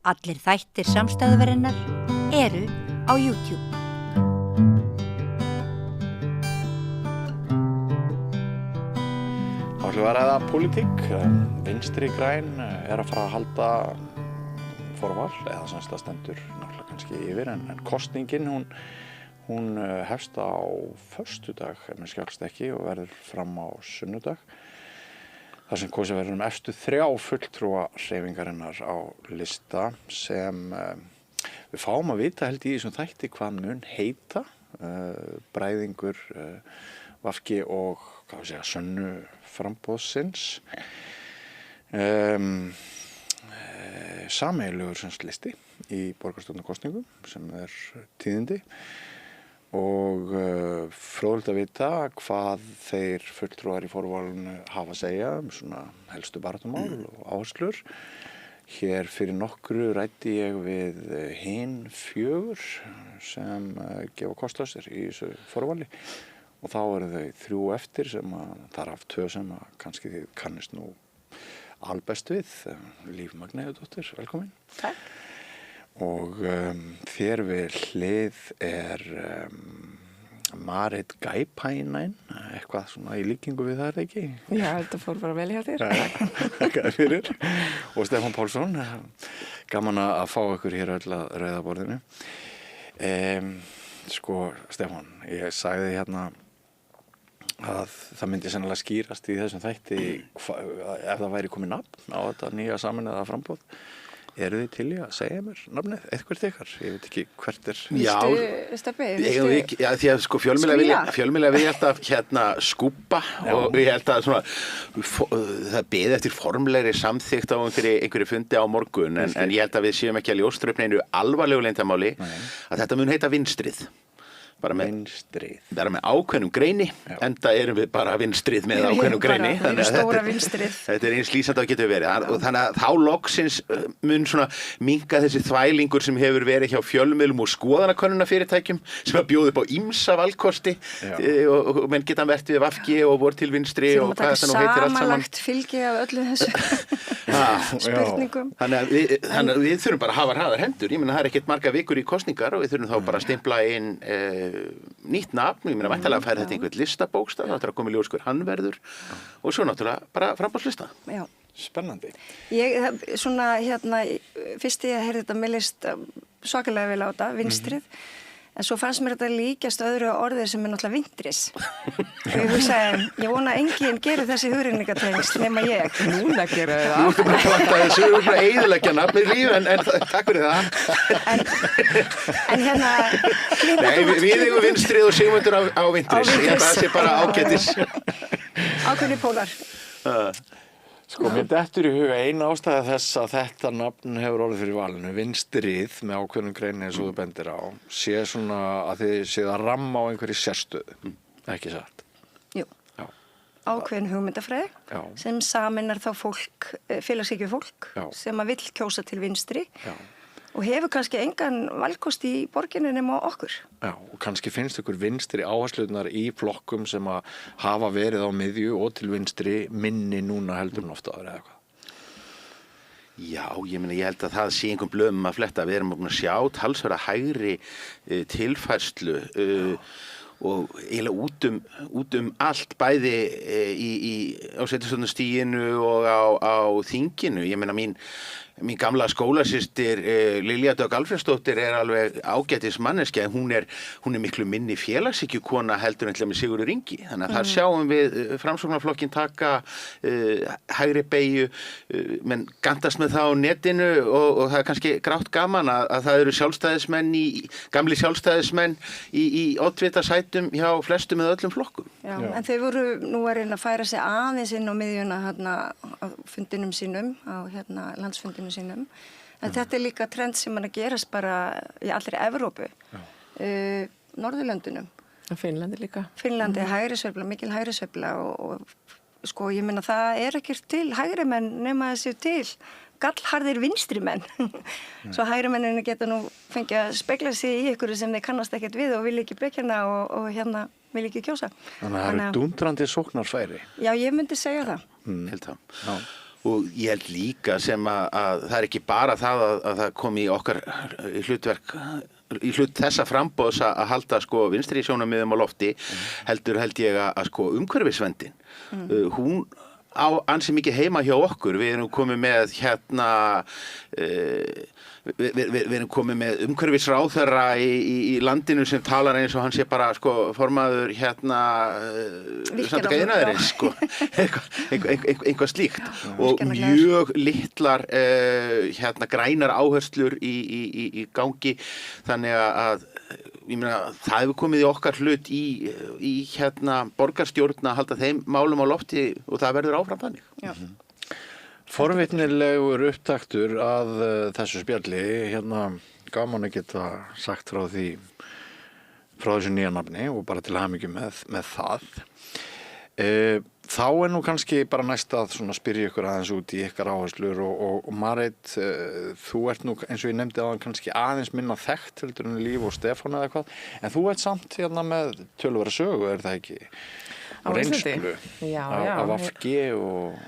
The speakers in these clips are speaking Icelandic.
Allir þættir samstæðuverinnar eru á YouTube. Þá ætlum við að ræða pólitík. Vinstri græn að fara að halda forval, eða semst það stendur náttúrulega kannski yfir, en kosningin hún hefst á föstudag, ef mér skjást ekki, og verður fram á sunnudag. Það sem kosið verður efstu 3 fulltrúa hreyfingarinnar á lista sem við fáum að vita held í þessum þætti hvað mun heita, bræðingur VG og Sönnu framboðsins. Sameiginlegur listi í borgarstjórnarkosningum sem tíðindi. Og fróðlegt að vita hvað þeir fulltrúar í forvalinu hafa að segja svona helstu baráttumál og áherslur. Hér fyrir nokkru ræddi ég við hin 4 sem gefa kostlausir í þessu forvali og þá eru þau 3 eftir sem þar af 2 sem kannski þið kannist nú albest við. Líf Magneiðudóttir, velkomin. Takk. Og þér við hlið Marit Gaipainen, eitthvað svona í líkingu við það ekki? Já, þetta fór bara vel hjá þér. Takk fyrir. Og Stefán Pálsson, gaman að fá ykkur hér öll að rauða borðinu. Stefán, ég sagði hérna að það myndi sennilega skýrast í þessum þætti ef það væri komið nafn á þetta nýja sameinaða framboð. Eru þið til í að segja mér nafnið, eitthvað ykkar? Ég veit ekki hvert Steppi, Já, því að fjölmiðla vilja alltaf skúpa og ég held að það beði eftir formlegri samþykkt á einhverju fundi á morgun en ég held að við séum ekki að ljóstra upp neinu alvarlegu leyndarmáli að þetta mun heita vinstrið. Bara með ákveðnum greini, enda erum við bara vinstrið með ákveðnum greini. Þetta eins lýsandi að getur verið. Og þannig að þá loksins mun minnka þessi þvælingur sem hefur verið hjá fjölmiðlum og skoðanakönnunarfyrirtækjum sem að bjóða upp á ýmsa valkosti og menn geta verið við VG og voru til vinstri og hvað þetta nú heitir allt saman. Samanlagt fylgi af öllu þessu spurningum. Þannig að við þurfum bara að hafa hraðar hendur. Ég meina það ekkert marga vikur í kosningar og við þurfum þá bara að stimpla inn nýtt nafn, ég meina væntanlega að færa þetta einhvern listabókstaf, það er að koma í ljós hver hann verður og svo náttúrulega bara framboðslista. Já. Spennandi. Fyrst ég heyrði þetta með list svakalega vel á þetta, vinstrið, en svo fannst mér þetta líkjast öðru orðið sem náttúrulega vintris. Og ég hugsaði, ég vona að enginn gerir þessi hugrenningatengsl nema ég. Núna gera það. Þú ertu bara að planta þessu, þú ertu bara að eyðileggja nafnið líf, en takk fyrir það. En hérna... Nei, við eigum vinstrið og Sigmundur á vintris. Ég held að það sé bara ágætis. Ákveðni pólar. Mér dettur í huga eina ástæða þess að þetta nafn hefur orðið fyrir valinu, vinstrið með ákveðnum greini eins og þú bendir á, sé svona að þið séð að ramma á einhverju sérstöðu, ekki satt? Jú, ákveðin hugmyndafræði sem sameinar þá fólk, félagshyggju fólk sem að vill kjósa til vinstri og hefur kannski engan valkost í borginni nema okkur. Já, og kannski finnst ykkur vinstri áherslunar í flokkum sem að hafa verið á miðju og til vinstri minni núna heldur en ofta eða eitthvað. Já, ég held að það sé einhverjum blöðum að fletta. Við erum að sjá talsverða hægri tilfærslu og eiginlega út allt bæði á sveitarstjórnarstiginu og á þinginu. Ég meina mín gamla skólasystir Lilja Dögg Alfreðsdóttir alveg ágætis manneskja, hún er miklu minni félagshyggjukona heldur en til með Sigurður Ingi. Þannig að þar sjáum við Framsóknarflokkinn taka hægri beygju, menn gantast með það á netinu og það er kannski grátt gaman að það eru gamli sjálfstæðismenn í oddvita sætum hjá flestum eða öllum flokkum. Já, en þau voru nú að reyna að færa sig aðeins inn á miðjuna á fundinum sínum, á landsfundinum sínum. En þetta er líka trend sem að gerast bara í allri Evrópu, Norðurlöndunum. Finnlandi líka. Finnlandi, hægrisveifla, mikil hægrisveifla og ég meina það er ekkert til hægrimenn nema þessi til gallharðir vinstrimenn. Svo hægrimenninu geta nú fengið að spegla sig í ykkur sem þeir kannast ekkert við og vilja ekki bekjana og vil ekki kjósa. Þannig að það eru dúndrandi sóknarfæri. Já, ég myndi segja það. Held það. Já. Og ég held líka sem að það ekki bara það að það kom í okkar í hlut þessa framboðs að halda sko vinstri sjónarmiðum á lofti, heldur held ég að sko umhverfisverndin, hún á ansi mikið heima hjá okkur. Við erum komið með við erum komið með umhverfisráðherra í landinu sem talar eins og hann sé bara sko formaður samtaka iðnaðarins sko eitthvað slíkt og mjög litlar grænar áherslur í gangi, þannig að ég meina það hefur komið í okkar hlut í borgarstjórn að halda þeim málum á lofti og það verður áfram þannig. Já. Forvitnilegur upptaktur að þessu spjalli, gaman að geta sagt frá þessu nýja nafni og bara til hamingju með það. Þá nú kannski bara næst að spyrja ykkur aðeins út í ykkar áherslur og Marit, þú ert nú eins og ég nefndi aðan kannski aðeins minna þekkt heldur en Líf og Stefán eða eitthvað, en þú ert samt með töluvera sögu, er það ekki? Á reynslu á VG og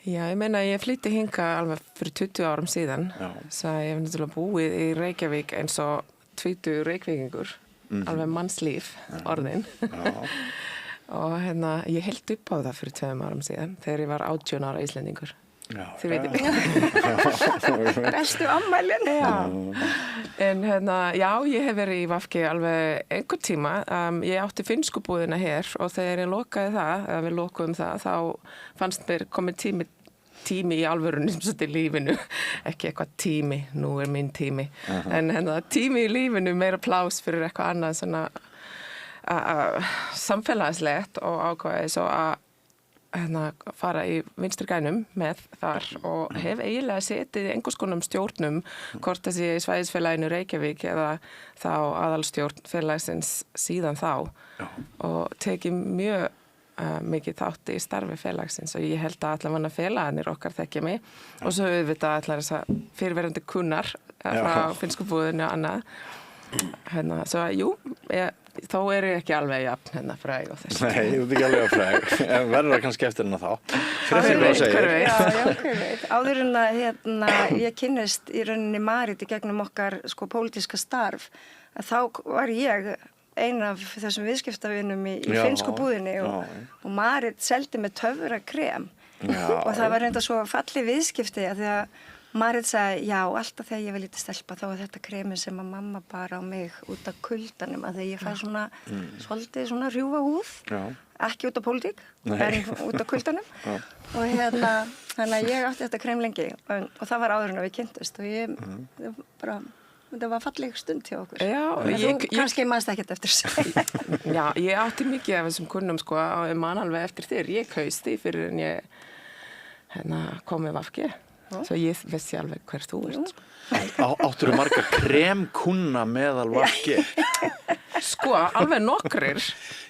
Já, ég meina ég flytti hinga alveg fyrir 20 árum síðan, svo ég hef náttúrulega búið í Reykjavík eins og 20 reykvíkingur, alveg mannslíf orðin. Og ég held upp á það fyrir 2 árum síðan, þegar ég var 18 ára Íslendingur. Þið veitir. Bestu ammælin. En ég hef verið í VG alveg einhver tíma. Ég átti finnskubúðina hér og þegar ég lokaði það, eða við lokuðum það, þá fannst mér komið tími í alvörunni í lífinu, ekki eitthvað tími, nú er minn tími, en tími í lífinu, meira plás fyrir eitthvað annað svona samfélagslegt og ákvæði svo að fara í vinstri grænum með þar og hef eiginlega setið í einhvers konar stjórnum, hvort þessi í svæðisfélaginu Reykjavík eða þá aðalstjórn félagsins síðan þá og tekið mjög mikið þátt í starfi félagsins og ég held að allavega félagarnir okkar þekkja mig og svo auðvitað allar þessar fyrirverandi kunnar frá finnskubúðinu og annað. Svo þó er ég ekki alveg jafn fræg og þessu. Nei, þú ert ekki alveg fræg, en verður það kannski eftir hennar þá. Hver veit. Hver veit. Áður en að ég kynnist í rauninni Marit í gegnum okkar pólitíska starf, þá var ég ein af þessum viðskiptavinum í finnsku búðinni og Marit seldi með töfrakrem og það var reynda svo falli viðskipti að því að Marit sagði, já, alltaf þegar ég var lítið stelpa þá var þetta kremi sem að mamma bara á mig út af kuldanum að þegar ég fæ svona svolítið svona rjúfa húð, ekki út af pólitík, en út af kuldanum og þannig að ég átti þetta krem lengi og það var áður en við kynntust og ég bara þetta var falleg stund hjá okkur. Þú kannski mannst ekkert eftir þessu. Já, ég átti mikið af þessum kunnum sko og ég man alveg eftir þér. Ég kaus því fyrir en ég kom með VG. Svo ég vissi alveg hver þú ert. Áttirðu marga kremkunna meðal VG? Sko, alveg nokkrir.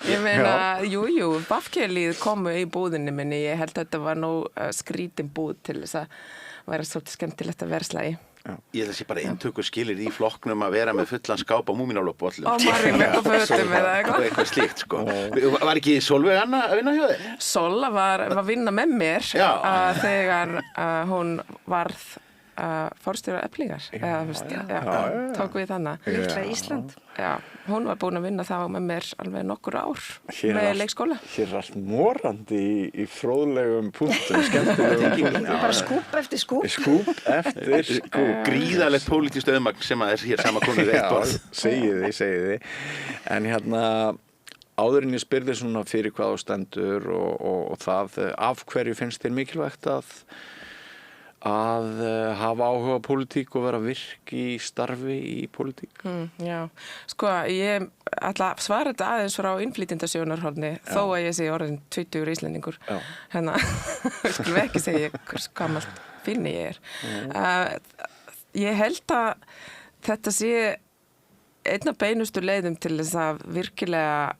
Ég meina, jú, VG-lið komu í búðinni minni. Ég held að þetta var nú skrítin búð til þess að vera svolítið skemmtilegt að versla í. Ég held að sé bara inntökur skilir í flokknum að vera með fullan skáp á múmínálfbollum. Og Marín með á fötum eða eitthvað slíkt, sko. Var ekki Sólveig Anna að vinna hjá þér? Sola var að vinna með mér þegar hún varð forstjóri Eflingar. Tók við þannig. Litla Ísland. Já, hún var búin að vinna þá með mér alveg nokkur ár með leikskóla. Hér er allt morandi í fróðlegum punktum, skemmtilegum. Bara skúp eftir skúp. Skúp eftir skúp. Gríðalegt pólitískt auðmagn sem að er hér samankomið eitt borð. Já, segi þið. En áður en ég spyrði svona fyrir hvað þú stendur og það, af hverju finnst þér mikilvægt að hafa áhuga á pólitík og vera virk í starfi í pólitík? Já, sko, ég ætla að svara þetta aðeins frá innflytjendasjónarhorni þó að ég sé orðin 20 Íslendingur. Skulum ekki segja hvers gamalt finni ég er. Ég held að þetta sé einn af beinustu leiðum til þess að virkilega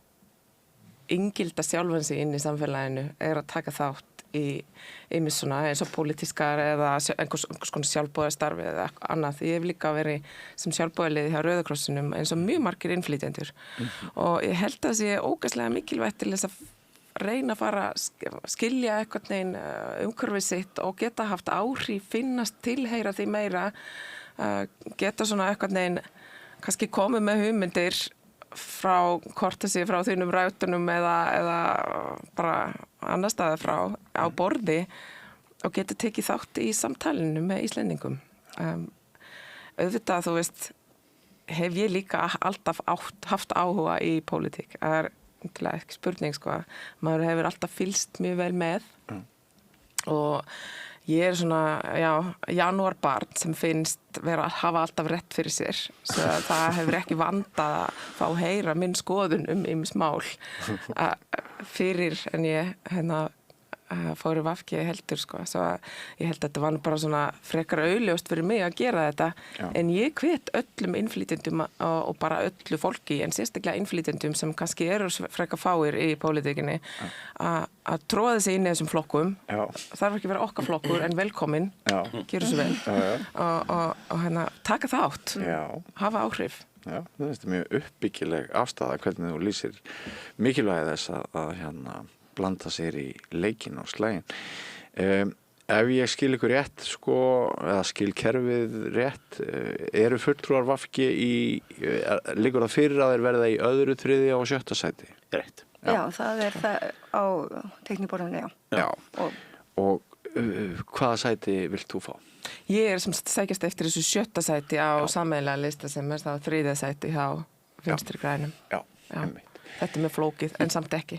inngilda sjálfan sig inn í samfélaginu er að taka þátt í ýmis svona eins og pólitískar eða einhvers konar sjálfboðastarfi eða annað. Ég hef líka verið sem sjálfboðaliði hjá Rauða krossinum eins og mjög margir innflytjendur og ég held að það sé ógeðslega mikilvægt til þess að reyna að fara að skilja eitthvað neginn umhverfið sitt og geta haft áhrif, finnast tilheyra því meira, geta svona eitthvað neginn kannski komið með hugmyndir frá kortesi, frá þínum rætunum eða bara annar staðar frá á borði og geta tekið þátt í samtalinu með Íslendingum. Auðvitað, þú veist, hef ég líka alltaf haft áhuga í pólitík. Það ekki spurning, sko. Maður hefur alltaf fylgst mjög vel með og ég svona, janúarbarn sem finnst hafa alltaf rétt fyrir sér. Svo það hefur ekki vandað að fá heyra minn skoðun ýmis mál fyrir en ég fór í VG heldur, sko. Svo ég held að þetta var bara svona frekar augljóst fyrir mig að gera þetta. En ég hvet öllum innflytjendum og bara öllu fólki, en sérstaklega innflytjendum sem kannski eru frekar fáir í pólitíkinni, að tróða sig inn í þessum flokkum. Þarf ekki vera okkar flokkur, en velkomin. Gjöru svo vel. Og taka þátt. Hafa áhrif. Já, það er mjög uppbyggileg afstaða hvernig þú lýsir mikilvægi þess að blanda sér í leikinn og slæginn. Ef ég skil ykkur rétt, sko, eða skil kerfið rétt, eru fulltrúar VG liggur það fyrir að þeir verða í öðru, þriðja og sjötta sæti? Rétt. Já, það er það á tekniborðinu, Já. Og hvaða sæti vilt þú fá? Ég sem sækjast eftir þessu sjötta sæti á sameiginlega lista sem er þá þriðja sæti hjá Vinstri grænum. Já, einmitt. Þetta er með flókið, en samt ekki.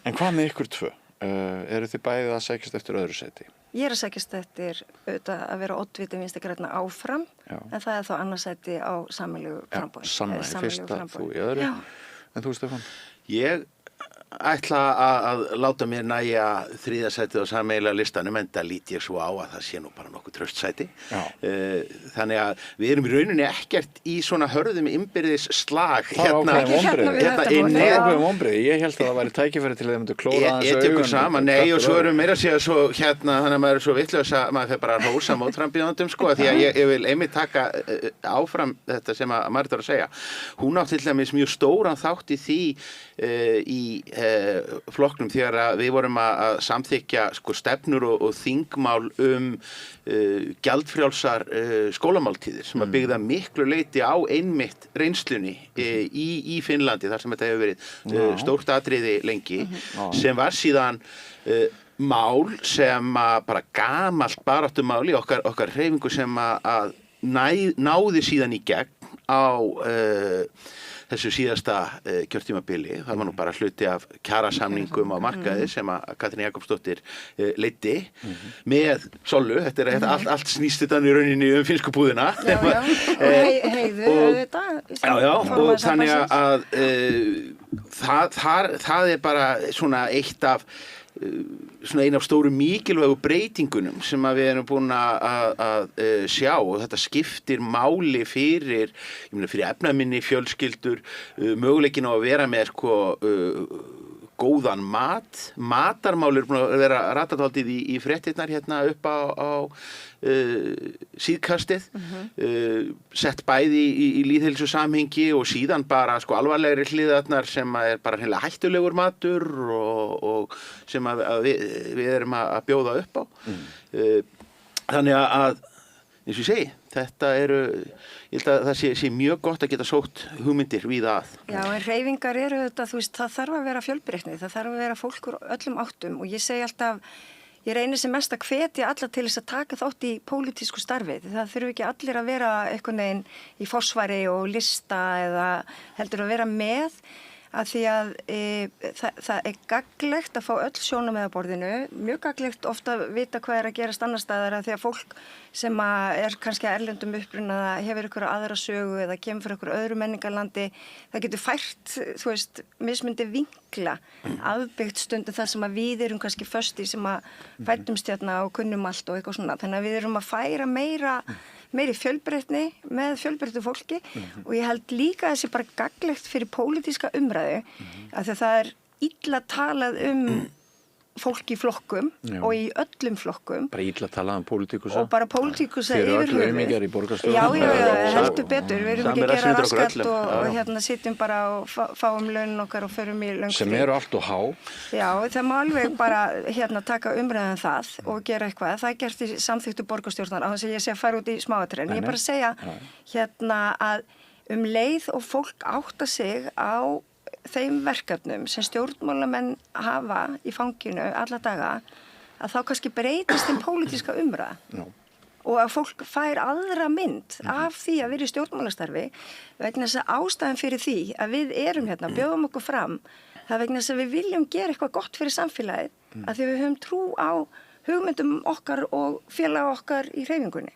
En hvað með ykkur tvö? Eru þið bæðið að sækjast eftir öðru sæti? Ég að sækjast eftir auðvitað að vera oddviti Vinstri grænna áfram, en það er þá annars sæti á sameiginlegu framboði. Já, sannlega, fyrsta, þú í öðru. En þú, Stefán? Ég ætla að láta mér næja þriðja sætið á sameiginlega listanum, en það lít ég svo á að það sé nú bara nokkuð traust sæti. Þannig að við erum í rauninni ekkert í svona hörðum innbyrðis slag ákveðum vonbrigði. Ég held að það væri tækifæri til að þeim myndu klóra aðeins augun. Saman, nei, og svo erum meira að segja svo þannig að maður er svo vitlaus að maður fer bara að hrósa mótframbjóðendum, sko, því að ég vil einmitt taka áfram þetta sem að Marit var að segja. Hún átti til dæmis mjög stóran þátt í því í flokknum þegar við vorum að samþykja, sko, stefnur og þingmál gjaldfrjálsar skólamáltíðir sem að byggða miklu leyti á einmitt reynslunni í Finnlandi, þar sem þetta hefur verið stórt atriði lengi, sem var síðan mál sem að bara gamalt baráttumál í okkar hreyfingu sem að náði síðan í gegn á þessu síðasta kjörtímabili. Það var nú bara hluti af kjarasamningum á markaði sem að Katrín Jakobsdóttir leiddi með Sollu. Þetta er allt snýst þetta í rauninni finnsku búðina. Og heiðu þetta. Og þannig að það er bara svona ein af stóru mikilvægu breytingunum sem að við erum búin að sjá, og þetta skiptir máli fyrir efnaminni fjölskyldur, möguleikin á að vera með góðan matarmál er búin að vera ratataldið í fréttirnar hérna upp á síðkastið, sett bæði í lýðheilsu samhengi og síðan bara alvarlegri hliðarnar sem er bara hreinlega hættulegur matur og sem að við erum að bjóða upp á. Þannig að eins og ég segi, þetta ég held að það sé mjög gott að geta sótt hugmyndir víða að. Já, en hreyfingar eru þetta, þú veist, það þarf að vera fjölbreytni, það þarf að vera fólk úr öllum áttum, og ég segi alltaf, ég reynir sem mest að hvetja alla til þess að taka þátt í pólitísku starfi. Það þurfi ekki allir að vera einhvern veginn í forsvari og lista, eða heldur að vera með, að því að það er gagnlegt að fá öll sjónum með á borðinu, mjög gagnlegt ofta að vita hvað er að gerast annar staðar, að því að fólk sem er kannski að erlendum uppruna hefur ykkur aðra sögu eða kemur frá ykkur öðru menningarlandi, það getur fært, þú veist, mismundi vinkla, afbyggt stundum það sem að við erum kannski föst í sem að fættumst hérna og kunnum allt og eitthvað svona, þannig að við erum að færa meiri fjölbreytni með fjölbreyttu fólki og ég held líka að þessi bara gagnlegt fyrir pólitíska umræðu, af því að það er illa talað fólk í flokkum Já. og í öllum flokkum Bara illa talað pólitíkusa. og bara pólitíkusa Þeir eru yfir öll aumingjar í borgarstjórn. Já, heldur betur. Við erum ekki Sami að gera refsivundur okkur raskat öllum. og hérna sitjum bara og fáum laun okkar og förum í löng Sem frí. eru allt og há. Já, það má alveg bara hérna taka umræðan það og gera eitthvað. Það er gert í samþyktu borgarstjórnar á þess að ég sé að fara út í smáatriðin. Ég er bara að segja hérna að leið og fólk átta sig á þeim verkefnum sem stjórnmálamenn hafa í fanginu alla daga að þá kannski breytist þeim pólitíska umræða. Já. Og að fólk fær aðra mynd af því að vera í stjórnmálastarfi vegna þess að ástæðan fyrir því að við erum hérna, bjóðum okkur fram það vegna þess að við viljum gera eitthvað gott fyrir samfélagið að því við höfum trú á hugmyndum okkar og félaga okkar í hreyfingunni.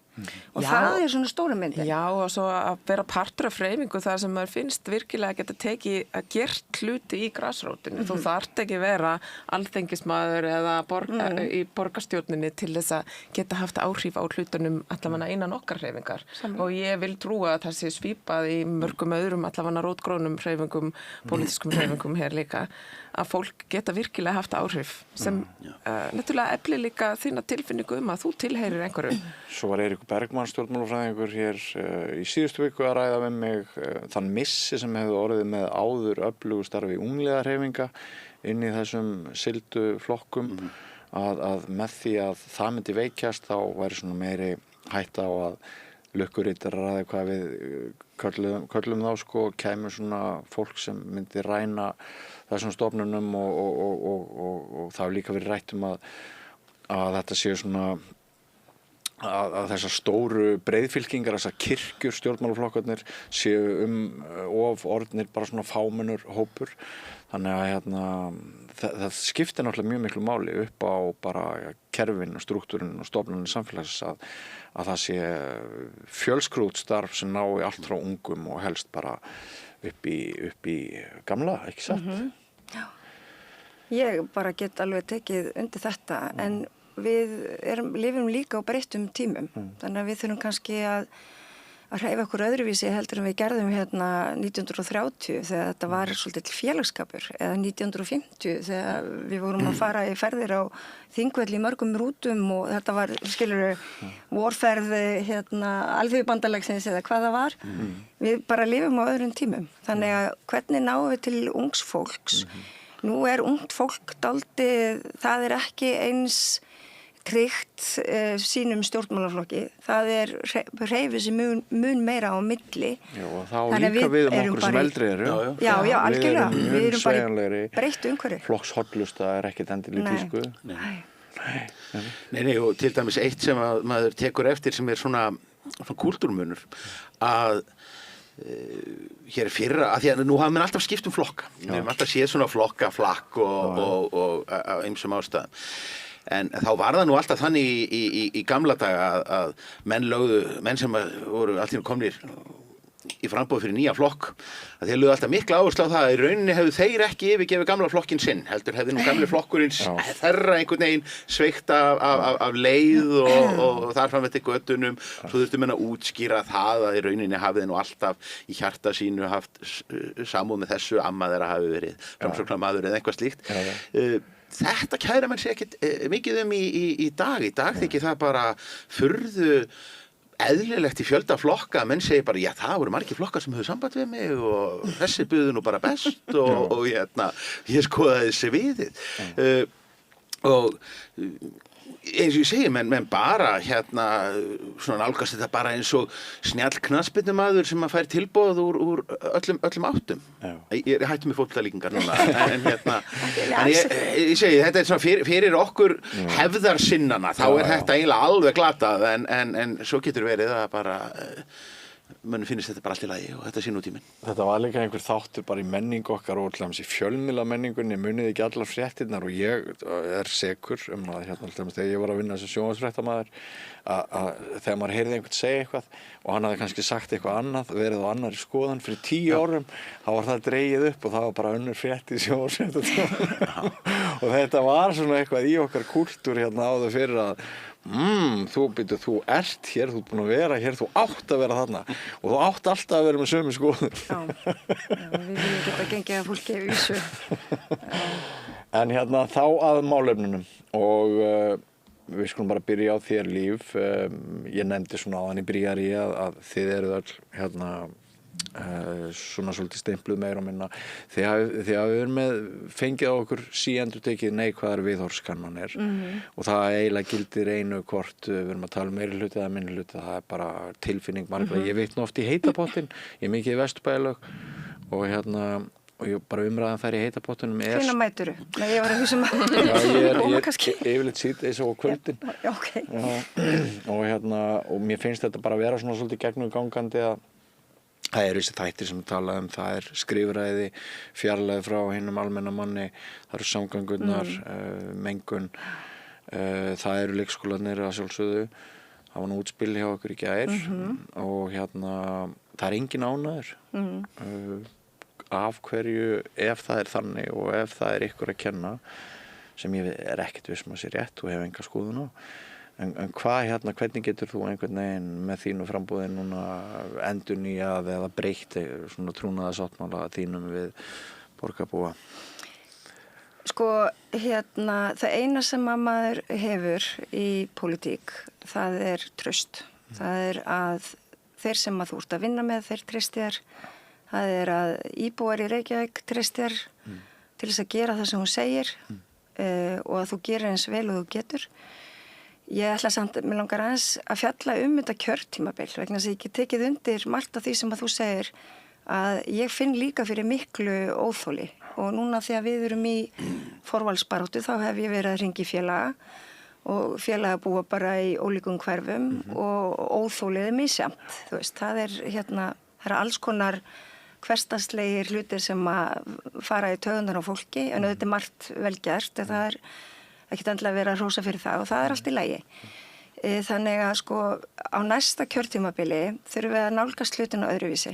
Og Já. það er svona stóra myndin. Já, og svo að vera partur af hreyfingu þar sem maður finnst virkilega að geta tekið að gert hluti í grasrótinu. Þú þarft ekki vera alþengismadur eða í borgarstjórninni til þess að geta haft áhrif á hlutunum allavega innan okkar hreyfingar. Og ég vil trúa að það sé svipað í mörgum öðrum allavega rótgrónum hreyfingum, pólitískum hreyfingum hér líka, að fólk geta virkilega haft áhrif sem náttúrulega efli líka þína tilfinningu að þú tilheyrir einhverju. Svo var Eiríkur Bergmann stjórnmálafræðingur hér í síðustu viku að ræða með mig þann missi sem hefði orðið með áður öflugu starfi ungliðahreyfinga inn í þessum sildu flokkum að með því að það myndi veikjast þá væri svona meiri hætta á að lukkurítarar að hvað við köllum þá sko kæmi svona fólk sem myndi ræna þessum stofnunum og það hefur líka verið rætt að þetta séu svona að þessar stóru breiðfylkingar, þessar kirkjur stjórnmálaflokkarnir séu of orðnir bara svona fámennur hópur. Þannig að það skiptir náttúrulega mjög miklu máli upp á bara kerfin og strúktúrin og stofnunum samfélags að það sé fjölskrútt starf sem nái allt frá ungum og helst bara upp í gamla, ekki satt? Já. Ég bara get alveg tekið undir þetta en við lifum líka á breyttum tímum. Þannig að við þurfum kannski að hreyfa okkur öðruvísi heldur en við gerðum hérna 1930 þegar þetta var svolítið félagsskapur eða 1950 þegar við vorum að fara í ferðir á Þingvelli í mörgum rútum og þetta var, skilurðu, vorferð Alþýðubandalagsins eða hvað það var. Við bara lifum á öðrum tímum. Þannig að hvernig náum við til ungs fólks? Nú er ungt fólk dálítið, það er ekki eins tryggt sínum stjórnmálaflokki. Það er hreyfið sem mun meira á milli. Já, og þá líka við okkur sem eldri eru. Já, algjörlega. Við erum bara sveigjanlegri. Breytt umhverfi. Flokkshollusta er ekkert endilega í tísku. Nei, og til dæmis eitt sem að maður tekur eftir sem er svona kúltúrmunur að hér fyrra, að því að nú hafa mér alltaf skipt flokka. Við hefum alltaf séð svona flokkaflakk og af ýmsum ástæðum. En þá var það nú alltaf þannig í gamla daga að menn sem voru allir komnir í framboð fyrir nýja flokk að þeir lögðu alltaf mikla áherslu á það að í rauninni hefðu þeir ekki yfirgefið gamla flokkinn sinn heldur hefði nú gamli flokkurinn þerra einhvern veginn sveikt af leið og þar fram eftir göttunum svo þurftu menn að útskýra það að í rauninni hafið nú alltaf í hjarta sínu haft samúð með þessu amma þeirra hafi verið framsóknarmaður eða eitthvað slíkt Þetta kæra menn sé ekkert mikið í dag. Í dag þykir það bara furðu eðlilegt í fjölda flokka að menn segi bara, já það voru margir flokkar sem höfðu samband við mig og þessi buðu nú bara best og ég skoðaði þessi viðið. Og eins og ég segi, menn bara svona nálgast þetta bara eins og snjall knattspyrnumaður sem að fær tilboð úr öllum áttum. Ég hættu með fótboltalíkingar núna en ég segi, þetta er svona fyrir okkur hefðarsinnana, þá er þetta eiginlega alveg glatað en svo getur verið að bara mönnum finnst þetta bara allt í lagi og þetta sé nútíminn. Þetta var líka einhver þáttur bara í menningu okkar og alltaf í fjölmiðla menningunni munið ekki allar fréttirnar og ég er sekur að alltaf þegar ég var að vinna sem sjónvarpsfréttamaður að þegar maður heyrði einhvern segja eitthvað og hann hafði kannski sagt eitthvað annað, verið á annarri skoðun fyrir 10 árum, þá var það dregið upp og það var bara önnur frétt í sjónvarpsfréttatímanum og þetta var svona eitthvað í okkar kúltúr áður fyrir að þú ert hér, þú ert búin að vera hér, þú átt að vera þarna og þú átt alltaf að vera með sömu skoðun. Já, við viljum geta gengið að fólki í vísu. En hérna þá að málefnunum og við skulum bara byrja á þér Líf. Ég nefndi svona áðan í byrjari að þið eruð öll hérna svona svolítið stimpluð meira og minna. Þið hafið verið fengið á okkur síendurtekið neikvæðar viðhorfskannanir og það eiginlega gildir einu hvort við erum að tala um meirihluta eða minnihluta. Það er bara tilfinning margra. Ég vitna oft í heitapottin, ég er mikið í Vesturbæjarlaug og ég bara umræðan þær í heitapottunum Hvenær mæturu? Nei, ég var að hugsa ég yfirleitt síðdegis á kvöldin. Já, ok. Og mér finnst þetta bara að vera svona svolítið gegnumgangandi að það eru þessi þættir sem við talaðum, það er skrifræði, fjarlæði frá hinum almenna manni, það eru samgöngurnar, mengun, það eru leikskólarnir að sjálfsögðu, það var nú útspil hjá okkur í gær og það er engin ánæður. Af hverju, ef það er þannig og ef það er ykkur að kenna sem ég er ekkert viss að sé rétt og hef enga skoðun á en hvernig getur þú einhvern veginn með þínu frambúði núna endurnýjað eða breytt svona trúnaðarsáttmála þínum við borgarbúa? Sko, það eina sem að maður hefur í pólitík, það er traust. Það er að þeir sem að þú ert að vinna með, þeir treysti þér. Það er að íbúar í Reykjavík treysti þér til þess að gera það sem hún segir og að þú gerir eins vel og þú getur. Ég ætla samt, mér langar aðeins að fjalla þetta kjörtímabil vegna þess að ég get tekið undir margt af því sem að þú segir að ég finn líka fyrir miklu óþoli og núna þegar við erum í forvalsbaráttu þá hef ég verið að hringi í félaga og félaga búa bara í ólíkum hverfum og óþólið er misjamt, þú veist, það er alls konar hversdagslegir hlutir sem að fara í taugarnar á fólki en þetta er margt vel gert en það er ekkert endilega að vera að hrósa fyrir það og það er allt í lagi. Þannig að sko á næsta kjörtímabili þurfum við að nálgast hlutina öðruvísi.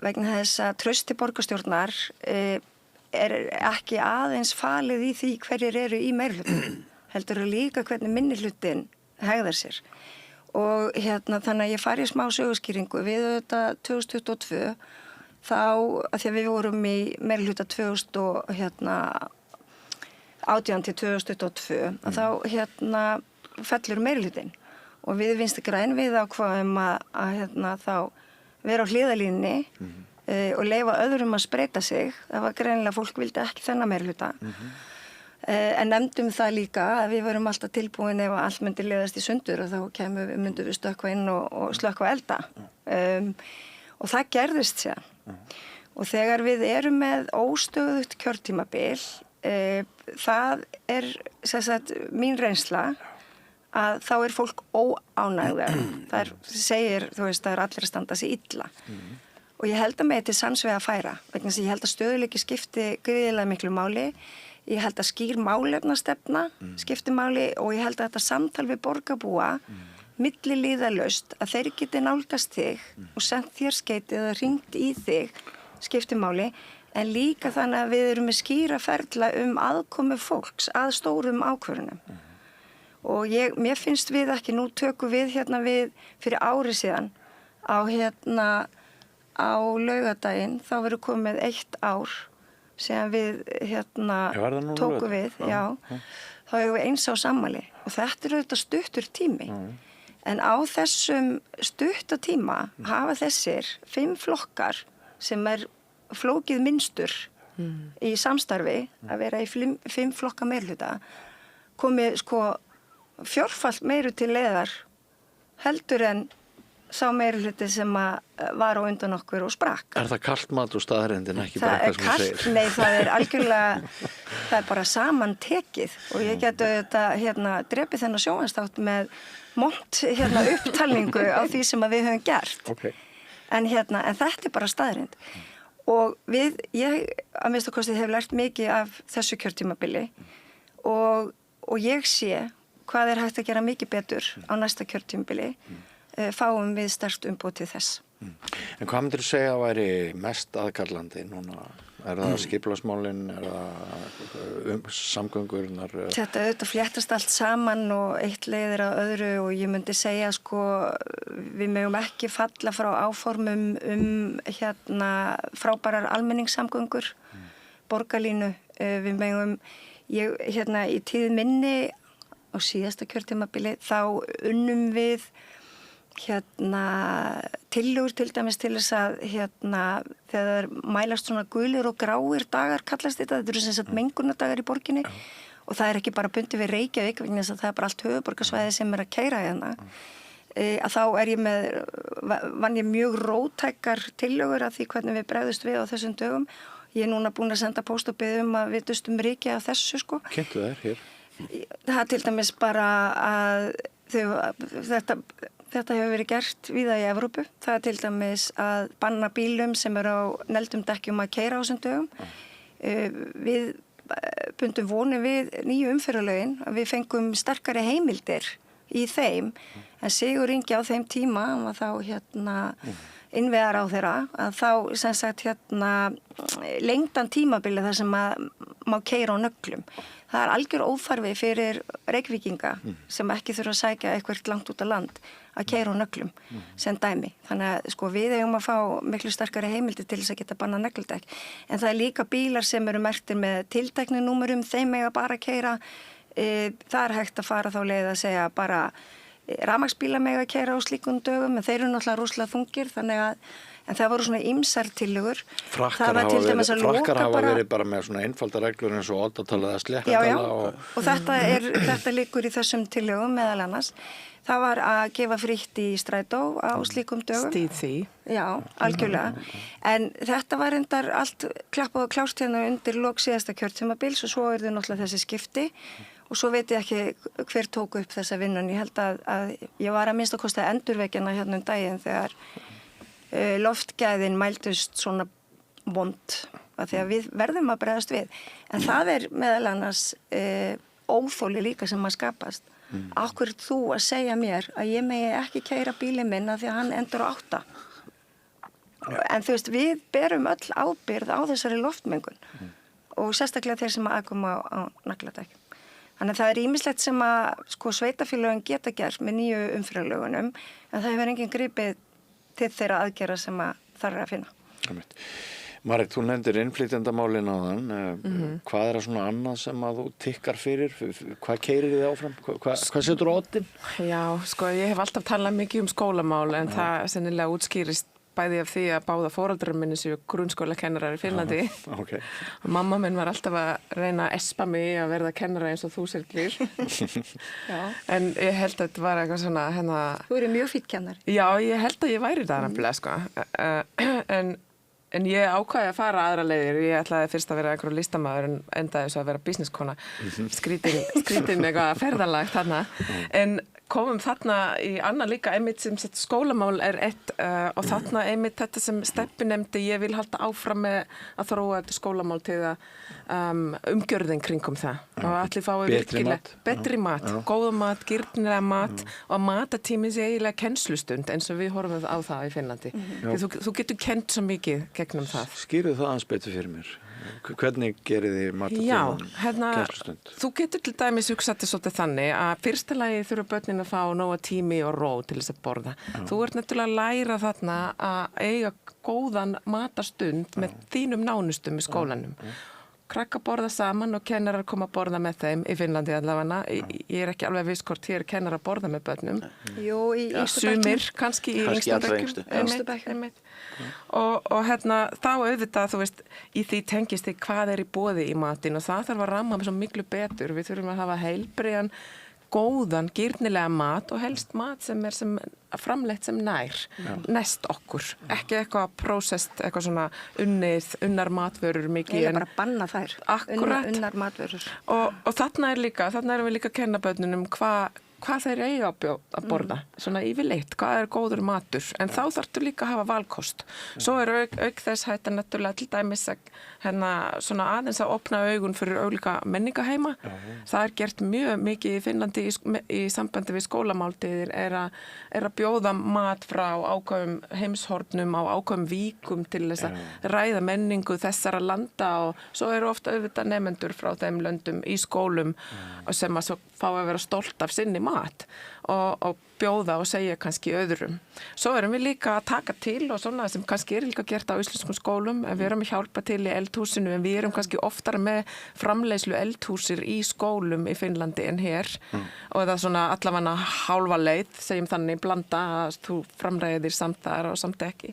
Vegna þess að trausti borgarstjórnar er ekki aðeins falið í því hverjir eru í meirihlutanum, heldur líka hvernig minnihlutin hegðar sér. Og þannig að ég fari í smá söguskýringu við þetta 2022 þá að því að við vorum í meirihluta 2018 til 2022 að þá fellur meirihlutin og við Vinstri græn við ákváðum að þá vera á hliðalínni og leyfa öðrum að spreyta sig. Það var greinilega fólk vildi ekki þennan meirihluta. En nefndum það líka að við vorum alltaf tilbúin ef allt myndi leiðast í sundur og þá myndum við stökkva inn og slökkva elda. Og það gerðist síðan. Og þegar við erum með óstöðugt kjörtímabil, það er mín reynsla að þá er fólk óánægðar. Það segir, þú veist, það er allir að standa sig illa. Og ég held að mig til sannsvega að færa, vegna þess að ég held að stöðuleiki skipti gríðilega miklu máli. Ég held að skýr málefnastefna skipti máli og ég held að þetta samtal við borgarbúa milliliðalaust að þeir geti nálgast þig og sendt þér skeyti eða hringt í þig skipti máli en líka þannig að við erum með skýra ferla aðkomu fólks að stórum ákvörðunum. Og mér finnst við ekki, nú tökum við við fyrir ári síðan á laugardaginn, þá verður komið 1 ár sem við tókum við, þá hefur við eins á sammæli og þetta er auðvitað stuttur tími. En á þessum stutta tíma hafa þessir 5 flokkar sem er flókið minnstur í samstarfi að vera í 5 flokka meirihluta komið sko 4-falt meiru til leiðar heldur en sá meirihluti sem var á undan okkur og sprakk. Er það kalt mat og staðreyndin, ekki bara eitthvað sem þú segir? Nei, það er algjörlega, það er bara saman tekið og ég geti auðvitað drepið þennan sjónvarpsþátt með upptalningu á því sem við höfum gert. Okay. En þetta er bara staðreynd. Og ég að minnsta kosti hef lært mikið af þessu kjörtímabili og ég sé hvað er hægt að gera mikið betur á næsta kjörtímabili. Fáum við sterkt umboð til þess. En hvað myndir þú segja að væri mest aðkallandi núna? Er það skipulagsmálin, er það samgöngurnar? Þetta auðvitað fléttast allt saman og eitt leiðir að öðru og ég myndi segja sko við megum ekki falla frá áformum frábærar almenningssamgöngur. Borgarlínu Við megum, hérna í tíð minni á síðasta kjörtímabili þá unnum við hérna tillögur til dæmis til þess að hérna þegar mælast svona gulir og gráir dagar kallast þetta eru sem sagt mengunardagar í borginni og það er ekki bara bundið við Reykjavík vegna þess að það er bara allt höfuðborgarsvæði sem er að keyra hérna. Að þá er ég vann ég mjög róttækar tillögur af því hvernig við bregðust við á þessum dögum. Ég er núna búin að senda póst og biðja að við dustum ríki af þessu sko. Kynntu þær hér? Það er til dæmis bara að þetta hefur verið gert víða í Evrópu. Það er til dæmis að banna bílum sem eru á negldum dekkjum að keyra á þessum dögum. Við bundum vonir við nýju umferðarlögin að við fengum sterkari heimildir í þeim en Sigur Ingi á þeim tíma hann var þá hérna innvegar á þeirra að þá sem sagt hérna lengdan tímabili þar sem að má keyra á nöglum. Það er algjör óþarfi fyrir Reykvíkinga sem ekki þurfa að sækja eitthvað langt út á land að keyra á nöglum sem dæmi. Þannig að sko við eigum að fá miklu sterkari heimildi til þess að geta banna nögldekk. En það er líka bílar sem eru merktir með tilteknu númerum, þeim eiga bara að keyra. Það er hægt að fara þá leið að segja bara rafmagnsbílar mega að keyra á slíkum dögum en þeir eru náttúrulega rosalega þungir þannig að en það voru svona ýmsar tillögur. Frakkar hafa verið bara með svona einfaldar reglur eins og oddatala eða sléttatala og þetta liggur í þessum tillögum meðal annars. Það var að gefa frítt í strætó á slíkum dögum. Stíð því. Já, algjörlega. En þetta var endar allt klappað og klárt hérna undir lok síðasta kjörtímabils og svo eru náttúrulega þessi skipti og svo veit ég ekki hver tóku upp þessa vinnun. Ég held að ég var að minnsta kosti að endurvekjana hérna daginn þegar loftgæðin mældust svona vond að því að við verðum að bregðast við. En það er meðal annars óþóli líka sem að skapast. Akkur þú að segja mér að ég megi ekki keyra bílinn minn að því að hann endur á 8. En þú veist, við berum öll ábyrgð á þessari loftmengun og sérstaklega þeir sem aðkoma á nagladekk. Þannig að það er ýmislegt sem að sko sveitafélögin geta gert með nýju umferðarlögunum en það hefur enginn gripið til þeirra aðgerða sem að þarf að finna. Marit, þú nefndir innflytjendamálin áðan. Hvað er það svona annað sem að þú tikkar fyrir? Hvað keyrir þið áfram? Hvað setur á oddinn? Já, sko ég hef alltaf talað mikið um skólamál en það sennilega útskýrist bæði af því að báða foreldrar minni séu grunnskólakennarar í Finnlandi. Okay. Og mamma minn var alltaf að reyna að espa mig að verða kennara eins og þú Sirglir. En ég held að þetta var eitthvað svona hérna... Þú eru mjög fínn kennari. Já, ég held að ég væri það nefnilega, sko. En ég ákvaði að fara aðra leiðir. Ég ætlaði fyrst að vera einhverjum listamaður en endaði svo að vera businesskona. Skrítin eitthvað ferðalag þarna. En komum þarna í annað líka einmitt sem skólamál er eitt og þarna einmitt þetta sem Steppi nefndi ég vil halda áfram með að þróa þetta skólamál til að umgjörðin kringum það og allir fái virkilega betri mat, góða mat, gyrnilega mat og matatími sé eiginlega kennslustund eins og við horfum á það í Finnlandi. Þú getur kennt svo mikið gegnum það. Skýrðu það aðeins betur fyrir mér. Hvernig gerir þið matatíman kennslustund? Þú getur til dæmis hugsað þetta svolítið þannig að fyrsta lagi þurfa börnin að fá nóga tími og ró til þess að borða. Þú ert náttúrulega að læra þarna að eiga góðan matastund með þínum nánustum í skólanum. Krakkar borða saman og kennarar koma að borða með þeim í Finnlandi allavega. Ég er ekki alveg viss hvort hér kennarar borða með börnum. Jú, í yngstu bekkjum. Sumir, kannski í yngstu bekkjum. Og hérna, þá auðvitað, þú veist, í því tengist þig hvað er í boði í matinn og það þarf að ramma svo miklu betur. Við þurfum að hafa heilbrigðan, góðan, gyrnilega mat og helst mat sem er framleitt sem nær, næst okkur. Ekki eitthvað processed, eitthvað svona unnar matvörur mikið. Ég er bara að banna þær. Akkurat. Unnar matvörur. Og þarna erum við líka að kenna börnunum hvað þeir eiga að borða, svona yfirleitt, hvað er góður matur, en þá þarftu líka að hafa valkost. Svo er auk þess hægt að náttúrulega til dæmis svona aðeins að opna augun fyrir ólíka menningaheima. Það er gert mjög mikið í Finnlandi í sambandi við skólamáltíðir er að bjóða mat frá ákveðum heimshornum á ákveðum víkum til þess að ræða menningu þessara landa og svo eru ofta auðvitað nemendur frá þeim löndum í skólum sem að svo fá að vera stolt af sinni mat og bjóða og segja kannski öðrum. Svo erum við líka að taka til og svona sem kannski líka gert á íslenskum skólum, en við erum að hjálpa til í eldhúsinu, en við erum kannski oftar með framleiðslu eldhúsir í skólum í Finnlandi en hér og það er svona allavega hálfa leið, segjum þannig, blanda að þú framræðir samt þar og samt ekki.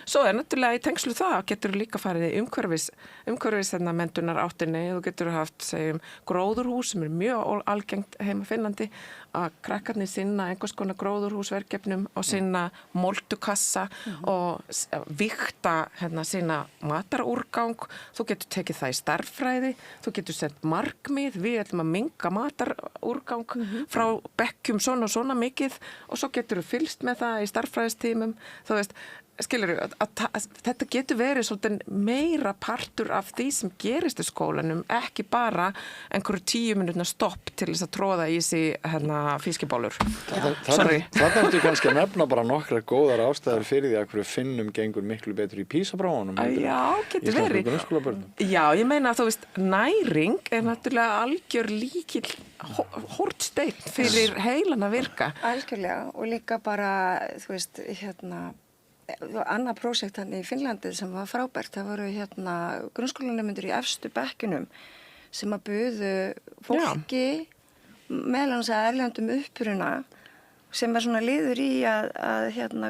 Svo er náttúrulega í tengslu það, getur líka farið í umhverfis menntunar áttinni, þú getur haft, segjum, gróðurhús sem er mjög algengt heima Finnlandi, að krakkarnir sinna einhvers konar gróðurhúsverkefnum og sinna moltukassa og vigta sinna matarúrgang. Þú getur tekið það í starffræði, þú getur sett markmið, við ætlum að minnka matarúrgang frá bekkjum svona og svona mikið og svo getur þú fylgst með það í starffræðistímum. Þú veist, skilurðu, þetta getur verið svolítið meira partur af því sem gerist í skólanum, ekki bara einhverju 10 mínútna stopp til þess að tróða í sig fiskibólur. Það ertu kannski að nefna bara nokkra góðar ástæður fyrir því að hverju Finnum gengur miklu betur í PISA-prófunum. Já, getur verið. Já, ég meina að þú veist, næring er náttúrulega algjör líkil hornsteinn fyrir heilan að virka. Algjörlega, og líka bara, þú veist, annað prósekt hann í Finnlandi sem var frábært, það voru grunnskólanemendur í efstu bekkunum sem að buðu fólki meðal annars að erlendum uppruna sem er svona liður í að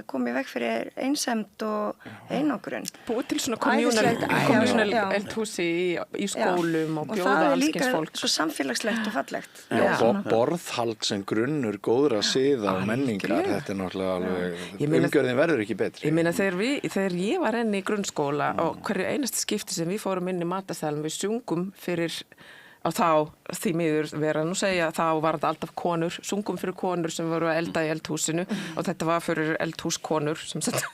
koma í veg fyrir einsemd og einangrun. Búið til svona communal eldhúsi í skólum og bjóða allskins fólk. Og það er líka svo samfélagslegt og fallegt. Borðhald sem grunnur góðra siða og menningar, þetta er náttúrulega alveg, umgjörðin verður ekki betri. Ég meina þegar ég var enn í grunnskóla og hverju einasta skipti sem við fórum inn í matarsalinn, við sungum fyrir og þá, því miður vera nú segja, þá var þetta alltaf konur, sungum fyrir konur sem voru að elda í eldhúsinu og þetta var fyrir eldhúskonur sem sagt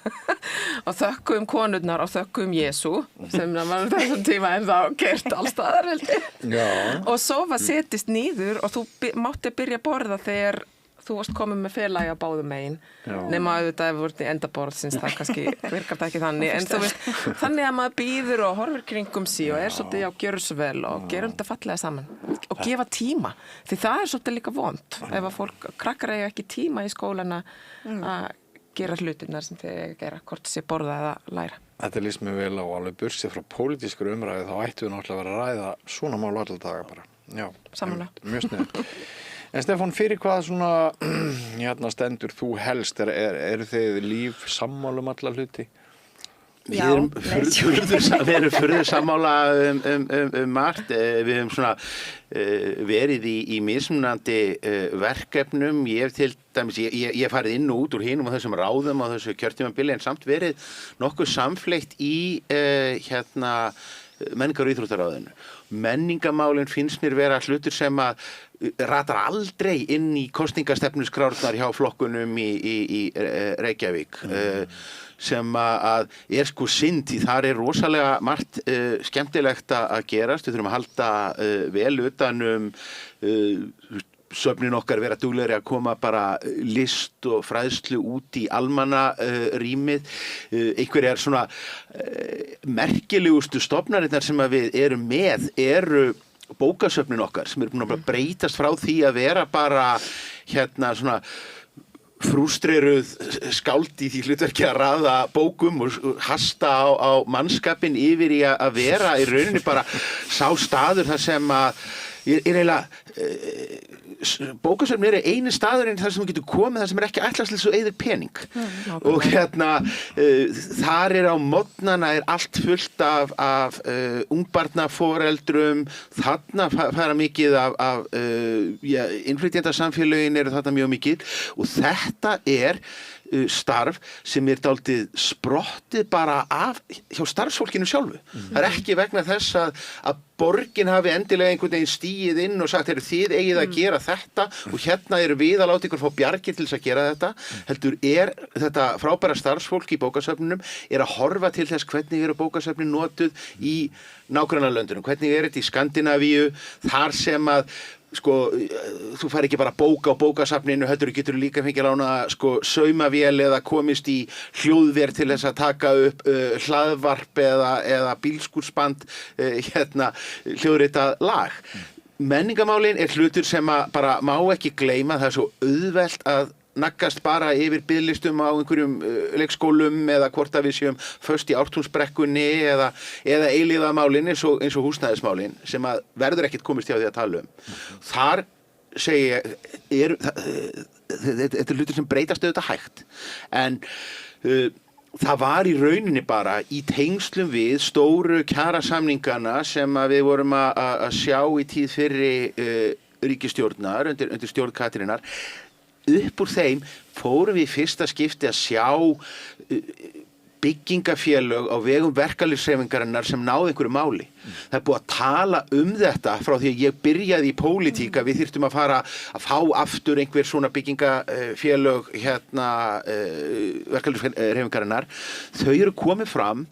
og þökkum konurnar og þökkum Jesú sem var þessum tíma en þá gert allstaðar og svo var setist nýður og þú mátti byrja að borða þegar þú varst komið með félagi á báðum megin nema auðvitað ef þú ert í endaborðsins það kannski virkar það ekki þannig en þú veist, þannig að maður býður og horfir kringum sí og er svolítið á gjörðu svo vel og gerum þetta fallega saman og gefa tíma, því það er svolítið líka vont ef að krakkar eiga ekki tíma í skólana að gera hlutirnar sem þeir eiga að gera, hvort sé borða eða læra. Þetta lýst mér vel á alveg bursið frá pólitískur umræðu, þá ættum við náttúrulega að vera að ræða svona mál alla daga bara. Já, mjög sniðugt. En Stefán, fyrir hvað svona stendur þú helst? Eru þið líf sammálum alla hluti? Við erum furðu sammála margt. Við höfum svona verið í mismunandi verkefnum. Ég hef til dæmis, ég farið inn og út úr hinum og þessum ráðum og þessu kjörtímabili en samt verið nokkuð samfleytt í menningar- og íþróttaráðinu. Menningamálin finnst mér vera hlutur sem að ratar aldrei inn í kosningastefnuskrárnar hjá flokkunum í Reykjavík sem að er sko synd því þar er rosalega margt skemmtilegt að gerast. Við þurfum að halda vel utanum söfnin okkar vera duglegri að koma bara list og fræðslu út í almannarýmið. Einhverjar svona merkilegustu stofnarinnar sem að við erum með eru bókasöfnin okkar sem eru búin að breytast frá því að vera bara svona frústreruð skáld í því hlutverki að raða bókum og hasta á mannskapinn yfir í að vera í rauninni bara sá staður þar sem að er eiginlega bókasöfn eru eini staðurinn þar sem þú getur komið þar sem er ekki ætlaðslega svo eyðir pening og þar er á morgnana er allt fullt af ungbarnaforeldrum, þarna fara mikið af innflytjendasamfélögin eru þarna mjög mikið og þetta er starf sem er dálítið sprottið bara af hjá starfsfólkinu sjálfu. Það er ekki vegna þess að borgin hafi endilega einhvern veginn stíið inn og sagt þið eigið að gera þetta og hérna eru við að láta ykkur fá bjargir til þess að gera þetta. Heldur er þetta frábæra starfsfólk í bókasöfnunum er að horfa til þess hvernig eru bókasöfnin notuð í nágrannalöndunum, hvernig er þetta í Skandinavíu, þar sem að þú fær ekki bara bóka á bókasafninu, heldur getur líka fengið lána saumavél eða komist í hljóðver til þess að taka upp hlaðvarp eða bílskúrsband hljóðritað lag. menningamálin hlutur sem að bara má ekki gleyma, það svo auðvelt að naggast bara yfir biðlistum á einhverjum leikskólum eða hvort að við séum föst í Ártúnsbrekkunni eða eilífðamálin eins og húsnæðismálin sem að verður ekkert komist hjá því að tala um. Þar segi ég, þetta hlutur sem breytast auðvitað hægt, en það var í rauninni bara í tengslum við stóru kjarasamningana sem að við vorum að sjá í tíð fyrri ríkisstjórnar undir stjórn Katrínar. Upp úr þeim fórum við í fyrsta skipti að sjá byggingafélög á vegum verkalýðshreyfingarinnar sem náðu einhverju máli. Það er búið að tala um þetta frá því að ég byrjaði í pólitík að við þyrftum að fara að fá aftur einhver svona byggingafélög verkalýðshreyfingarinnar. Þau eru komið fram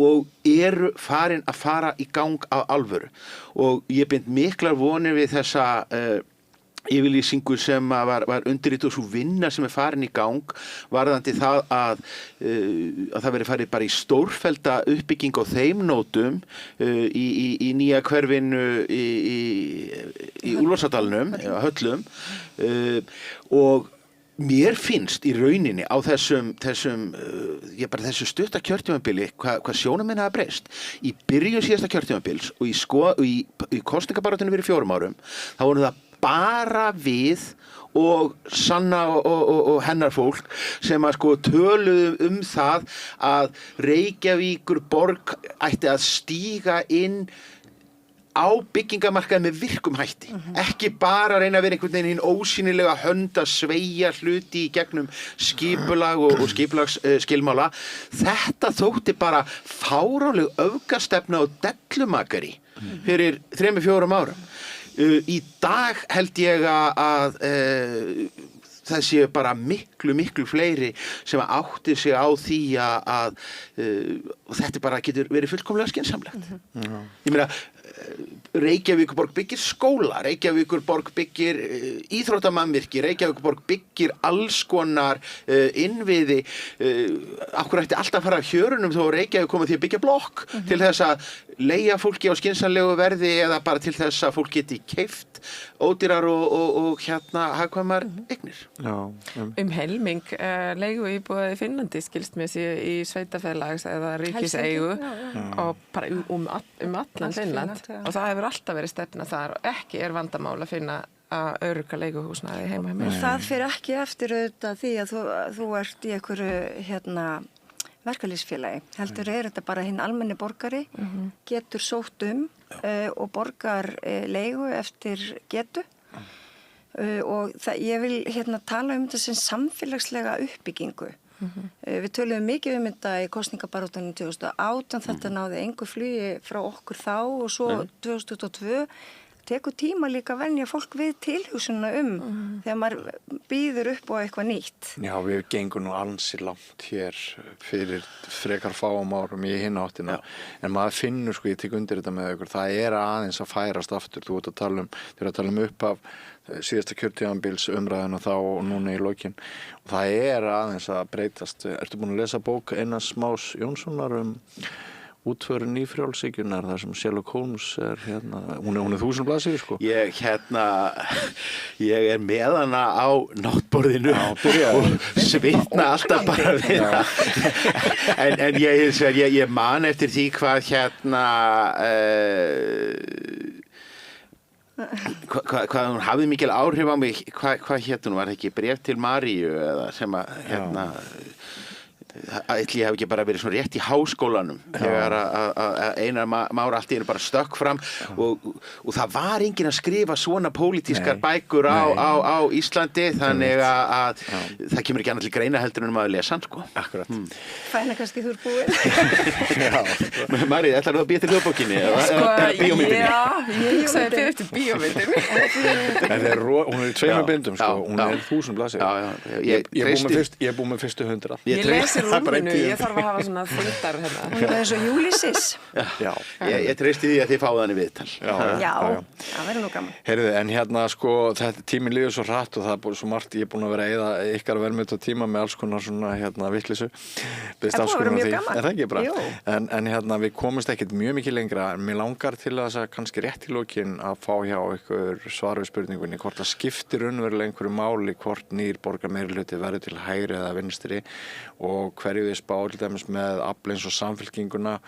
og eru farin að fara í gang á alvöru. Og ég bind miklar vonir við þessa yfirlýsingu sem var undirrituð og svo vinna sem farin í gang varðandi það að það veri farið bara í stórfellda uppbygging á þeim nótum í nýja hverfinu í Úlfarsadalnum, Höllum, og mér finnst í rauninni á þessu stutta kjörtímabili hvað sjónarminn hafa breyst. Í byrjun síðasta kjörtímabils og í kosningabaráttunni fyrir 4 árum, þá voru það bara við og Sanna og hennar fólk sem að töluðu um það að Reykjavíkur borg ætti að stíga inn á byggingamarkaði með virkum hætti. Ekki bara reyna að vera einhvern veginn ósýnilega hönd að sveigja hluti í gegnum skipulag og skipulagsskilmála. Þetta þótti bara fáránleg öfgastefna og dellumakari fyrir 3-4 árum. Í dag held ég að það séu bara miklu fleiri sem átti sig á því að þetta bara getur verið fullkomlega skynsamlegt. Ég meina, Reykjavíkurborg byggir skóla, Reykjavíkurborg byggir íþróttamannvirki, Reykjavíkurborg byggir alls konar innviði. Akkur ætti alltaf að fara af hjörunum þó Reykjavík koma því að byggja blokk til þess að leigja fólki á skynsamlegu verði eða bara til þess að fólk geti keypt ódýrar og hagkvæmar eignir. Helming leigu íbúðið í Finnlandi skilst mér sér í sveitafélags eða ríkiseigu og bara allan Finnland og það hefur alltaf verið stefna þar og ekki vandamál að finna að örugga leiguhúsnæði heima. Það fer ekki eftir auðvitað því að þú ert í einhverju verkalýðsfélagi. Heldur þetta bara hinn almenni borgari getur sótt og borgar leigu eftir getu. Og ég vil tala um þetta sem samfélagslega uppbyggingu. Við töluðum mikið um þetta í kosningabaráttunum 2018, þetta náði engu flugi frá okkur þá og svo 2022 tekur tíma líka að venja fólk við tilhugsunna þegar maður býður upp á eitthvað nýtt. Já, við gengum nú ansi langt hér fyrir frekar fáum árum í hina áttina. En maður finnur, ég tek undir þetta með ykkur, það aðeins að færast aftur. Þú ert að tala um upp af síðasta kjörtímabils umræðuna þá og núna í lokin. Og það aðeins að breytast. Ertu búin að lesa bók Einars Más Jónssonar útförin í frjálshyggjunar þar sem Sherlock Holmes hún 1000 blaðsíður ég með hana á náttborðinu og svitna alltaf bara við það en ég man eftir því hvað hvað hún hafði mikil áhrif á mig hvað hún var ekki bréf til Maríu eða sem að ætli ég hef ekki bara verið svona rétt í háskólanum þegar að Einar Már allt í einu bara stökk fram og það var enginn að skrifa svona pólitískar bækur á Íslandi þannig að það kemur ekki annað til greina heldur en maður lesa hann Akkurat. Fæna kannski þú búin. Marið, ætlar þú að býja til hljóðbókinni eða bíómyndinni? Já, ég hugsaði fyrir eftir bíómyndinni. Hún í 2 bindum, hún 1000 blaðsíður. Ég er búin með fyrstu 100. Ég lesi sér rúminu, ég þarf að hafa svona fundar hérna. Hún er eins og Ulysses. Já. Ég treysti því að þið fáið hann í viðtal. Já, það verður nú gaman. Heyrðu, en hérna sko, þetta tíminn líður svo hratt og það er svo margt, ég er búin að vera að eyða ykkar verðmut og tíma með alls konar svona vitleysu. Það búið að vera mjög gaman. Er það ekki bara? Jú. En hérna, við komumst ekkert mjög mikið lengra, en mér langar til þess að kannski rétt í lokin að fá hjá ykkur svar við spurningunni hvort það skiptir raunverulega einhverju máli hvort nýr borgarmeirihluti verður til hægri eða vinstri og hverju við spá til dæmis með afl eins og Samfylkinguna.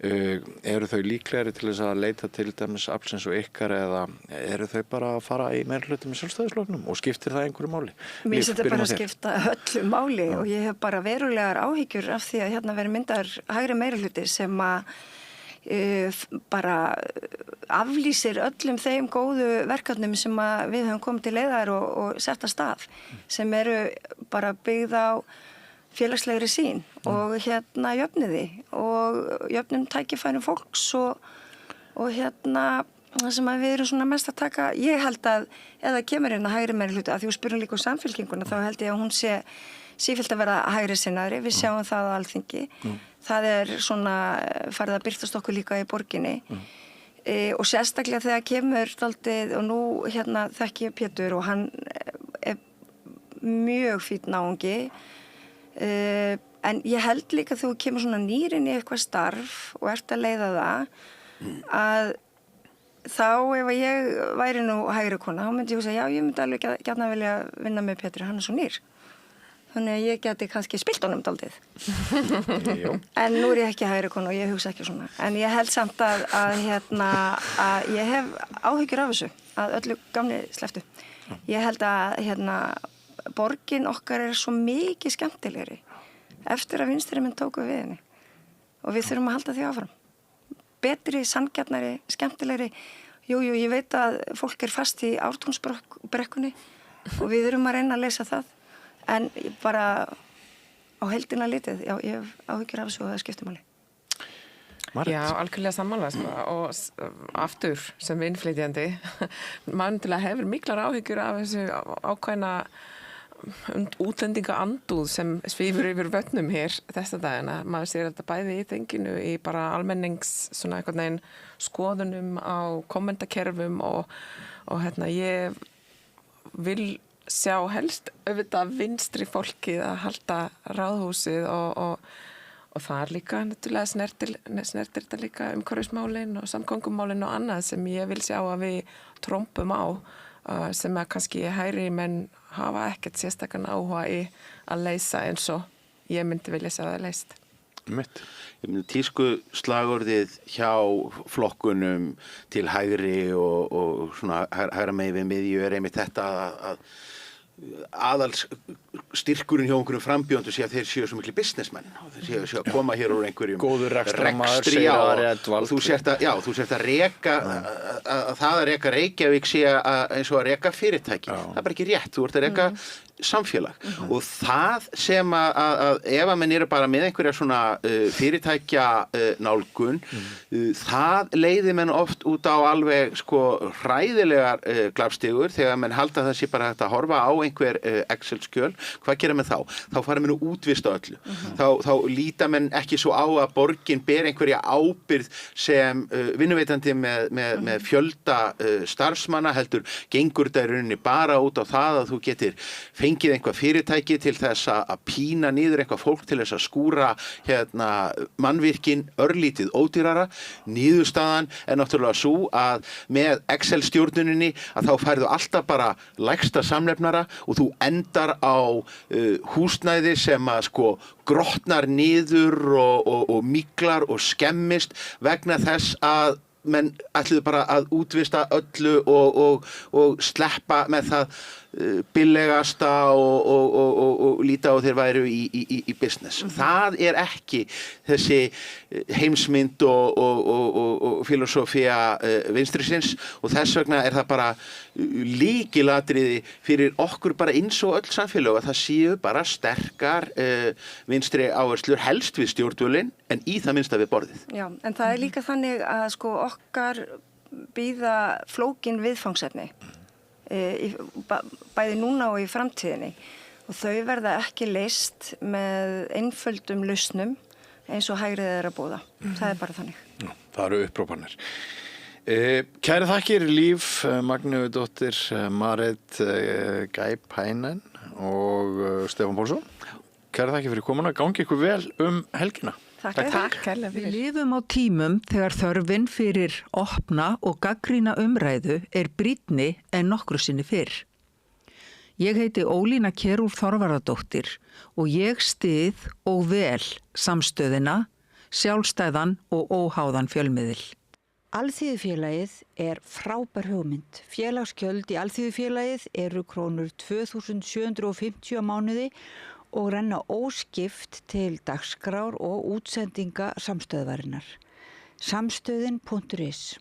Eru þau líklegri til þess að leita til dæmis afl eins og ykkar eða eru þau bara að fara í meirihluti með Sjálfstæðisflokknum og skiptir það einhverju máli? Mér finnst þetta bara að skipta öllu máli og ég hef bara verulegar áhyggjur af því að hérna verður myndar hægri meirihluti sem að bara aflýsir öllum þeim góðu verkefnum sem að við höfum komið til leiðar og sett að stað sem eru bara byggð á félagslegri sín og jöfniði og jöfnum tækifærum fólks og það sem að við erum svona mest að taka, ég held að ef það kemur inn að hægri meirihluti, að því við spurum líka úr Samfylkinguna, þá held ég að hún sé sífellt að vera hægri sinnaðri, við sjáum það á Alþingi, það er svona farið að birtast okkur líka í borginni og sérstaklega þegar kemur daldið og nú þekki ég Pétur og hann er mjög fínn náungi en ég held líka þegar þú kemur svona nýr inn í eitthvað starf og ert að leiða það að þá ef ég væri nú hægri kona þá myndi ég hugsa já ég myndi alveg gjarna vilja vinna með Pétri, hann er svo nýr þannig að ég geti kannski spilt honum daldið en nú er ég ekki hægri kona og ég hugsa ekki svona en ég held samt að ég hef áhyggjur af þessu að öllu gamni slepptu ég held að borgin okkar er svo mikið skemmtilegri eftir að vinstri menn tóku við henni og við þurfum að halda því áfram betri, sanngjarnari, skemmtilegri jú, ég veit að fólk er fast í Ártúnsbrekkunni og við þurfum að reyna að leysa það en bara á heildina litið, já, ég hef áhyggjur af þessu og það skiptir máli Já, algjörlega sammála og aftur sem innflytjandi maður til að hefur miklar áhyggjur af þessu ákveðna útlendinga andúð sem svífur yfir vötnum hér þessa dagina. Maður sér þetta bæði í þinginu í bara almennings svona einhvern veginn skoðunum á kommentakerfum og ég vil sjá helst auðvitað vinstri fólkið að halda ráðhúsið og það er líka náttúrulega snertir þetta líka umhverfismálin og samgöngumálin og annað sem ég vil sjá að við trompum á sem að kannski hægri menn hafa ekkert sérstakann áhuga í að leysa eins og ég myndi vilja sjá það leyst. Tísku slagorðið hjá flokkunum til hægri og svona hægra megin við miðju er einmitt þetta að aðals styrkurinn hjá einhverjum frambjóðandu sé að þeir séu svo miklu businessmenn og þeir séu að koma hér úr einhverjum góður rekstramaður og þú sért að reka að það að reka Reykjavík sé eins og að reka fyrirtæki það er bara ekki rétt, þú ert að reka samfélag og það sem að ef að menn eru bara með einhverja svona fyrirtækja nálgun það leiðir menn oft út á alveg hræðilegar glapstigur þegar menn halda það sé bara hægt að horfa á einhver Excel-skjöl, hvað gera menn þá? Þá fara menn að útvista öllu þá líta menn ekki svo á að borgin ber einhverja ábyrgð sem vinnuveitandi með fjölda starfsmanna heldur gengur þetta í rauninni bara út á það að þú getur fengið einhvað fyrirtæki til þess að pína niður eitthvað fólk til þess að skúra mannvirkin örlítið ódýrara. Niðurstaðan er náttúrulega svo að með Excel-stjórnuninni að þá færðu alltaf bara lægsta samnefnara og þú endar á húsnæði sem að grotnar niður og mýklar og skemmist vegna þess að menn ætluðu bara að útvista öllu og sleppa með það billegasta og líta á þeir væru í business. Það er ekki þessi heimsmynd og filosófía vinstrisins og þess vegna er það bara lykilatriði fyrir okkur bara eins og öll samfélög að það séu bara sterkar vinstri áherslur helst við stjórnvölin en í það minnsta við borðið. Já, en það er líka þannig að okkar bíða flókin viðfangsefni bæði núna og í framtíðinni og þau verða ekki leyst með einföldum lausnum eins og hægrið að bóða. Það bara þannig. Já, það eru upprópanir. Kæri þakkir Líf Magnúsdóttir, Marit Gæpænen og Stefán Pálsson. Kæri þakkir fyrir komuna, gangi ykkur vel helgina. Takk kærlega Við fyrir. lifum á tímum þegar þörfin fyrir opna og gagnrýna umræðu brýnni en nokkru sinni fyrr. Ég heiti Ólína Kjerúl Þorvarðardóttir og ég styð og vel samstöðina, sjálfstæðan og óháðan fjölmiðil. Alþýðufélagið frábær hugmynd. Félagsgjöld í Alþýðufélagið eru krónur 2.750 á mánuði og renna óskipt til dagskrár og útsendinga samstöðvarinnar. Samstöðin.is